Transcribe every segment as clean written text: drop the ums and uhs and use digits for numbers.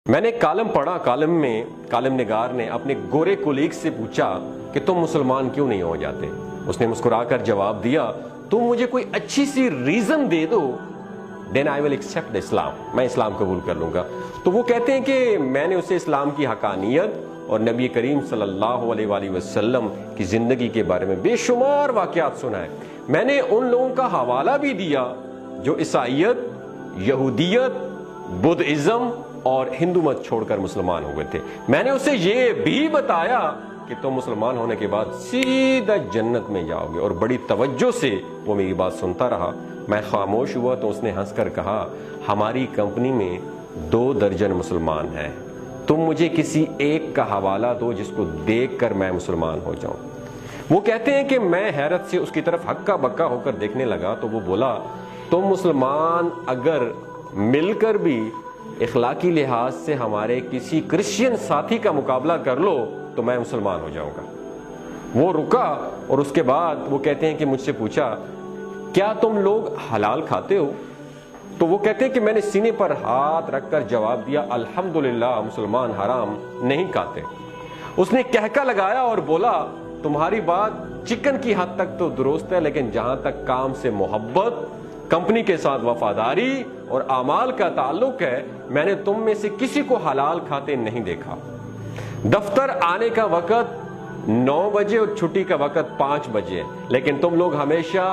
میں نے کالم پڑھا، کالم میں کالم نگار نے اپنے گورے کولیگ سے پوچھا کہ تم مسلمان کیوں نہیں ہو جاتے؟ اس نے مسکرا کر جواب دیا، تم مجھے کوئی اچھی سی ریزن دے دو، then I will accept Islam, میں اسلام قبول کر لوں گا۔ تو وہ کہتے ہیں کہ میں نے اسے اسلام کی حقانیت اور نبی کریم صلی اللہ علیہ وآلہ وسلم کی زندگی کے بارے میں بے شمار واقعات سنائے۔ میں نے ان لوگوں کا حوالہ بھی دیا جو عیسائیت، یہودیت، بدھزم اور ہندو مت چھوڑ کر مسلمان ہو گئے تھے۔ میں نے اسے یہ بھی بتایا کہ تم مسلمان ہونے کے بعد سیدھا جنت میں جاؤ گے، اور بڑی توجہ سے وہ میری بات سنتا رہا۔ میں خاموش ہوا تو اس نے ہنس کر کہا، ہماری کمپنی میں 2 درجن مسلمان ہیں، تم مجھے کسی ایک کا حوالہ دو جس کو دیکھ کر میں مسلمان ہو جاؤں۔ وہ کہتے ہیں کہ میں حیرت سے اس کی طرف ہکا بکا ہو کر دیکھنے لگا تو وہ بولا، تم مسلمان اگر مل کر بھی اخلاقی لحاظ سے ہمارے کسی کرسچین ساتھی کا مقابلہ کر لو تو میں مسلمان ہو جاؤں گا۔ وہ رکا اور اس کے بعد وہ کہتے ہیں کہ مجھ سے پوچھا، کیا تم لوگ حلال کھاتے ہو؟ تو وہ کہتے ہیں کہ میں نے سینے پر ہاتھ رکھ کر جواب دیا، الحمدللہ مسلمان حرام نہیں کھاتے۔ اس نے کہکا لگایا اور بولا، تمہاری بات چکن کی حد تک تو درست ہے، لیکن جہاں تک کام سے محبت، کمپنی کے ساتھ وفاداری اور اعمال کا تعلق ہے، میں نے تم میں سے کسی کو حلال کھاتے نہیں دیکھا۔ دفتر آنے کا وقت 9 بجے اور چھٹی کا وقت 5 بجے، لیکن تم لوگ ہمیشہ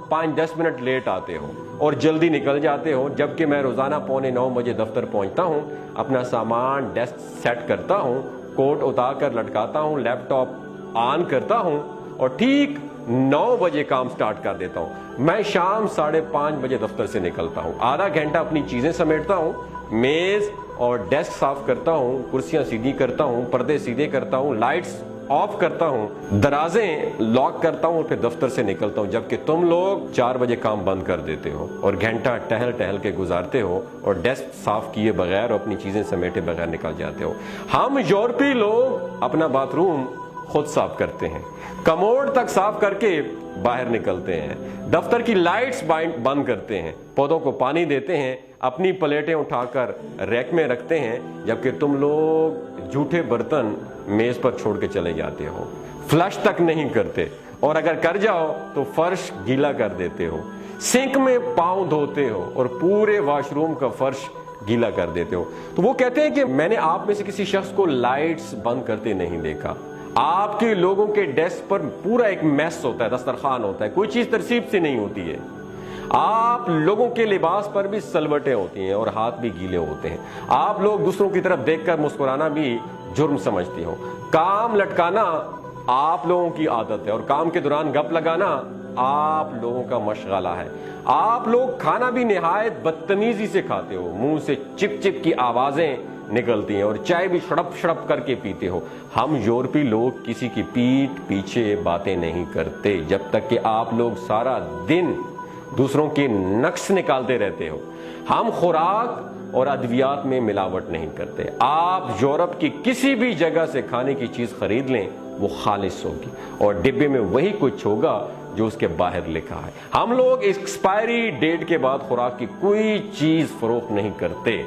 5-10 منٹ لیٹ آتے ہو اور جلدی نکل جاتے ہو، جبکہ میں روزانہ 8:45 بجے دفتر پہنچتا ہوں، اپنا سامان ڈیسک سیٹ کرتا ہوں، کوٹ اتار کر لٹکاتا ہوں، لیپ ٹاپ آن کرتا ہوں اور ٹھیک 9 بجے کام سٹارٹ کر دیتا ہوں۔ میں شام 5:30 بجے دفتر سے نکلتا ہوں، آدھا گھنٹہ اپنی چیزیں سمیٹتا ہوں، میز اور ڈیسک صاف کرتا ہوں، کرسیاں سیدھی کرتا ہوں، پردے سیدھے کرتا ہوں، لائٹس آف کرتا ہوں، دروازے لاک کرتا ہوں اور پھر دفتر سے نکلتا ہوں، جبکہ تم لوگ 4 بجے کام بند کر دیتے ہو اور گھنٹہ ٹہل کے گزارتے ہو اور ڈیسک صاف کیے بغیر اور اپنی چیزیں سمیٹے بغیر نکل جاتے ہو۔ ہم یورپی لوگ اپنا باتھ روم خود صاف کرتے ہیں، کموڈ تک صاف کر کے باہر نکلتے ہیں، دفتر کی لائٹس بند کرتے ہیں، پودوں کو پانی دیتے ہیں، اپنی پلیٹیں اٹھا کر ریک میں رکھتے ہیں، جبکہ تم لوگ جھوٹے برتن میز پر چھوڑ کے چلے جاتے ہو، فلش تک نہیں کرتے، اور اگر کر جاؤ تو فرش گیلا کر دیتے ہو، سنک میں پاؤں دھوتے ہو اور پورے واش روم کا فرش گیلا کر دیتے ہو۔ تو وہ کہتے ہیں کہ میں نے آپ میں سے کسی شخص کو لائٹس بند کرتے نہیں دیکھا۔ آپ کے لوگوں کے ڈیسک پر پورا ایک میس ہوتا ہے، دسترخوان ہوتا ہے، کوئی چیز ترتیب سے نہیں ہوتی ہے۔ آپ لوگوں کے لباس پر بھی سلوٹیں ہوتی ہیں اور ہاتھ بھی گیلے ہوتے ہیں۔ آپ لوگ دوسروں کی طرف دیکھ کر مسکرانا بھی جرم سمجھتے ہو۔ کام لٹکانا آپ لوگوں کی عادت ہے اور کام کے دوران گپ لگانا آپ لوگوں کا مشغلہ ہے۔ آپ لوگ کھانا بھی نہایت بدتمیزی سے کھاتے ہو، منہ سے چپ چپ کی آوازیں نکلتی ہیں اور چائے بھی شڑپ شڑپ کر کے پیتے ہو۔ ہم یورپی لوگ کسی کی پیٹھ پیچھے باتیں نہیں کرتے جب تک کہ آپ لوگ سارا دن دوسروں کے نقص نکالتے رہتے ہو۔ ہم خوراک اور ادویات میں ملاوٹ نہیں کرتے۔ آپ یورپ کی کسی بھی جگہ سے کھانے کی چیز خرید لیں، وہ خالص ہوگی اور ڈبے میں وہی کچھ ہوگا جو اس کے باہر لکھا ہے۔ ہم لوگ ایکسپائری ڈیٹ کے بعد خوراک کی کوئی چیز فروخت نہیں کرتے۔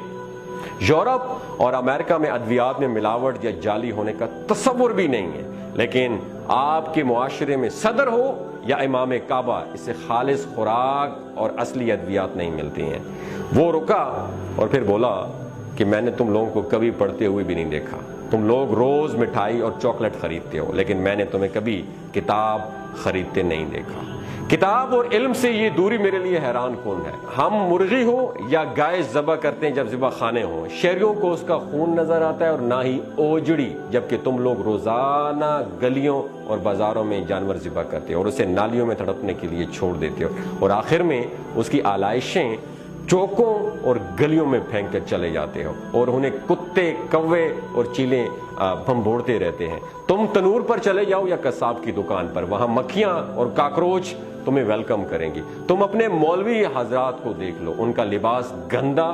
یورپ اور امریکہ میں ادویات میں ملاوٹ یا جعلی ہونے کا تصور بھی نہیں ہے، لیکن آپ کے معاشرے میں صدر ہو یا امام کعبہ، اسے خالص خوراک اور اصلی ادویات نہیں ملتی ہیں۔ وہ رکا اور پھر بولا کہ میں نے تم لوگوں کو کبھی پڑھتے ہوئے بھی نہیں دیکھا۔ تم لوگ روز مٹھائی اور چاکلیٹ خریدتے ہو، لیکن میں نے تمہیں کبھی کتاب خریدتے نہیں دیکھا۔ کتاب اور علم سے یہ دوری میرے لیے حیران کن ہے۔ ہم مرغی ہو یا گائے ذبح کرتے ہیں جب ذبح خانے ہوں، شہریوں کو اس کا خون نظر آتا ہے اور نہ ہی اوجڑی، جبکہ تم لوگ روزانہ گلیوں اور بازاروں میں جانور ذبح کرتے ہو اور اسے نالیوں میں تڑپنے کے لیے چھوڑ دیتے ہو، اور آخر میں اس کی آلائشیں چوکوں اور گلیوں میں پھینک کر چلے جاتے ہو اور انہیں کتے، کوے اور چیلیں بھنبوڑتے رہتے ہیں۔ تم تنور پر چلے جاؤ یا قصاب کی دکان پر، وہاں مکھیاں اور کاکروچ تمہیں ویلکم کریں گی۔ تم اپنے مولوی حضرات کو دیکھ لو، ان کا لباس گندا،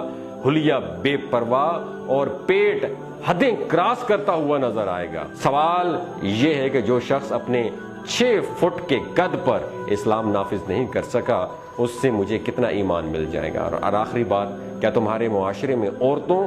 حلیہ بے پرواہ اور پیٹ حدیں کراس کرتا ہوا نظر آئے گا۔ سوال یہ ہے کہ جو شخص اپنے 6 فٹ کے قد پر اسلام نافذ نہیں کر سکا، اس سے مجھے کتنا ایمان مل جائے گا؟ اور آخری بات، کیا تمہارے معاشرے میں عورتوں،